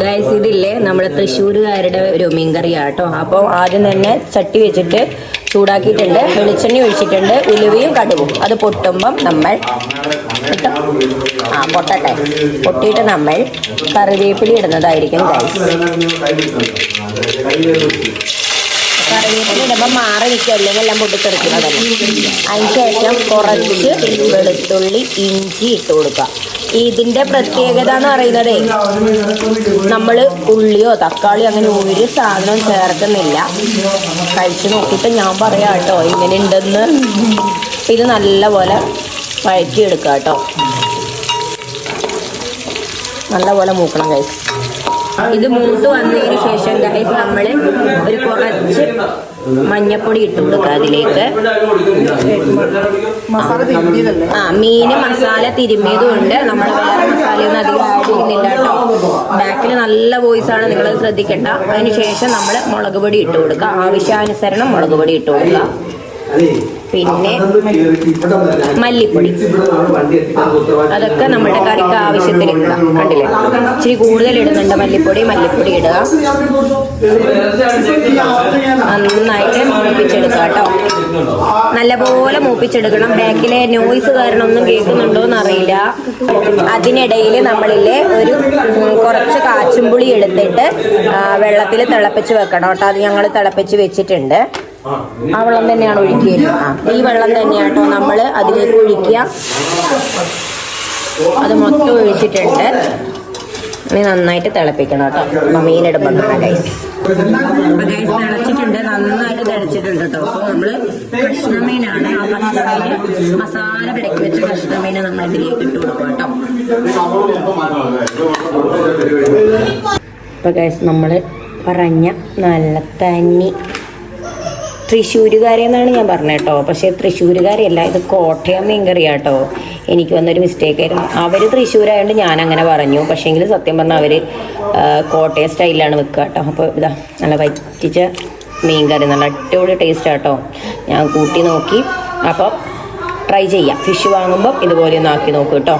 Guys ഇതില്ലേ നമ്മുടെ തൃശ്ശൂരുകാരുടെ ഒരു മീൻകറിയാട്ടോ. അപ്പോൾ ആദ്യം തന്നെ ചട്ടി വെച്ചിട്ട് ചൂടാക്കിയിട്ടുണ്ട്, വെളിച്ചെണ്ണ ഒഴിച്ചിട്ടുണ്ട്, ഉലുവയും കടുകും. അത് പൊട്ടുമ്പം നമ്മൾ പൊട്ടട്ടെ, പൊട്ടിയിട്ട് നമ്മൾ കറിവേപ്പില ഇടുന്നതായിരിക്കും ഗൈസ്. കറിവേപ്പില ഇടുമ്പോൾ മാറി നിൽക്കുക, അല്ലെങ്കിൽ എല്ലാം പൊട്ടിത്തെറിക്കുന്നതല്ല. അതിന് ശേഷം കുറച്ച് വെളുത്തുള്ളി ഇഞ്ചി ഇട്ട് കൊടുക്കുക. ഇതിൻ്റെ പ്രത്യേകത എന്ന് പറയുന്നത് നമ്മൾ ഉള്ളിയോ തക്കാളിയോ അങ്ങനെ ഒരു സാധനവും ചേർക്കുന്നില്ല. കഴിച്ച് നോക്കിയിട്ട് ഞാൻ പറയാം കേട്ടോ ഇങ്ങനെ ഉണ്ടെന്ന്. ഇത് നല്ലപോലെ വഴറ്റിയെടുക്കുക കേട്ടോ, നല്ലപോലെ മൂക്കണം ഗൈസ്. ഇത് മൂത്ത് വന്നതിന് ശേഷം ഗൈസ് നമ്മൾ ഒരു കുറച്ച് മഞ്ഞപ്പൊടി ഇട്ട് കൊടുക്കുക അതിലേക്ക്. മീന് മസാല തിരുമ്മിയതും ഉണ്ട്, നമ്മൾ വേറെ മസാലയൊന്നും അധികം ആഡ് ചെയ്യുന്നില്ല കേട്ടോ. ബാക്കിൽ നല്ല വോയിസാണ്, നിങ്ങളത് ശ്രദ്ധിക്കേണ്ട. അതിന് ശേഷം നമ്മൾ മുളക് പൊടി ഇട്ട് കൊടുക്കുക, ആവശ്യാനുസരണം മുളക് പൊടി ഇട്ട് കൊടുക്കുക. പിന്നെ മല്ലിപ്പൊടി, അതൊക്കെ നമ്മുടെ കറിക്ക് ആവശ്യത്തിന് ഇടാം. കണ്ടില്ലേ, ഇച്ചിരി കൂടുതൽ ഇടുന്നുണ്ട് മല്ലിപ്പൊടി ഇടുക. നന്നായിട്ട് മൂപ്പിച്ചെടുക്കുക കേട്ടോ, നല്ലപോലെ മൂപ്പിച്ചെടുക്കണം. ബാക്കിലെ നോയ്സ് കാരണം ഒന്നും കേൾക്കുന്നുണ്ടോന്ന് അറിയില്ല. അതിനിടയിൽ നമ്മളില്ലേ ഒരു കുറച്ച് കാച്ചുംപുളി എടുത്തിട്ട് വെള്ളത്തിൽ തിളപ്പിച്ച് വെക്കണം കേട്ടോ. അത് ഞങ്ങൾ തിളപ്പിച്ച് വെച്ചിട്ടുണ്ട്. ആ വെള്ളം തന്നെയാണ് ഒഴിക്കുക. ഈ വെള്ളം തന്നെയാട്ടോ നമ്മൾ അതിലേക്ക് ഒഴിക്കുക. അത് മൊത്തം ഒഴിച്ചിട്ടുണ്ട്. ഇനി നന്നായിട്ട് തിളപ്പിക്കണം കേട്ടോ. മീനിടുമ്പോൾ ഗൈസ് തിളച്ചിട്ടുണ്ട്, നന്നായിട്ട് തിളച്ചിട്ടുണ്ട് കേട്ടോ. അപ്പോൾ നമ്മൾ കഷ്ണമീനാണ്, ആ പച്ചമീന് മസാല പിടക്കി വെച്ച കഷ്ണമീന് നമ്മൾ ഇതിലേക്ക് ഇട്ട് കൊടുക്കും കേട്ടോ. അപ്പോൾ ഗൈസ് നമ്മൾ പറഞ്ഞ നല്ല തനി തൃശ്ശൂരുകാരെന്നാണ് ഞാൻ പറഞ്ഞത് കേട്ടോ. പക്ഷേ തൃശ്ശൂരുകാരെയല്ല, ഇത് കോട്ടയം മീൻകറിയാട്ടോ. എനിക്ക് വന്നൊരു മിസ്റ്റേക്ക് ആയിരുന്നു. അവർ തൃശ്ശൂരായതുകൊണ്ട് ഞാൻ അങ്ങനെ പറഞ്ഞു, പക്ഷേങ്കിൽ സത്യം പറഞ്ഞാൽ അവർ കോട്ടയം സ്റ്റൈലിലാണ് വെക്കുക കേട്ടോ. അപ്പോൾ ഇതാ നല്ല വറ്റിച്ച മീൻകറി, നല്ല അടിപൊളി ടേസ്റ്റ് ആട്ടോ. ഞാൻ കൂട്ടി നോക്കി. അപ്പോൾ ട്രൈ ചെയ്യാം, ഫിഷ് വാങ്ങുമ്പോൾ ഇതുപോലെ ഒന്ന് ആക്കി നോക്കൂ കേട്ടോ.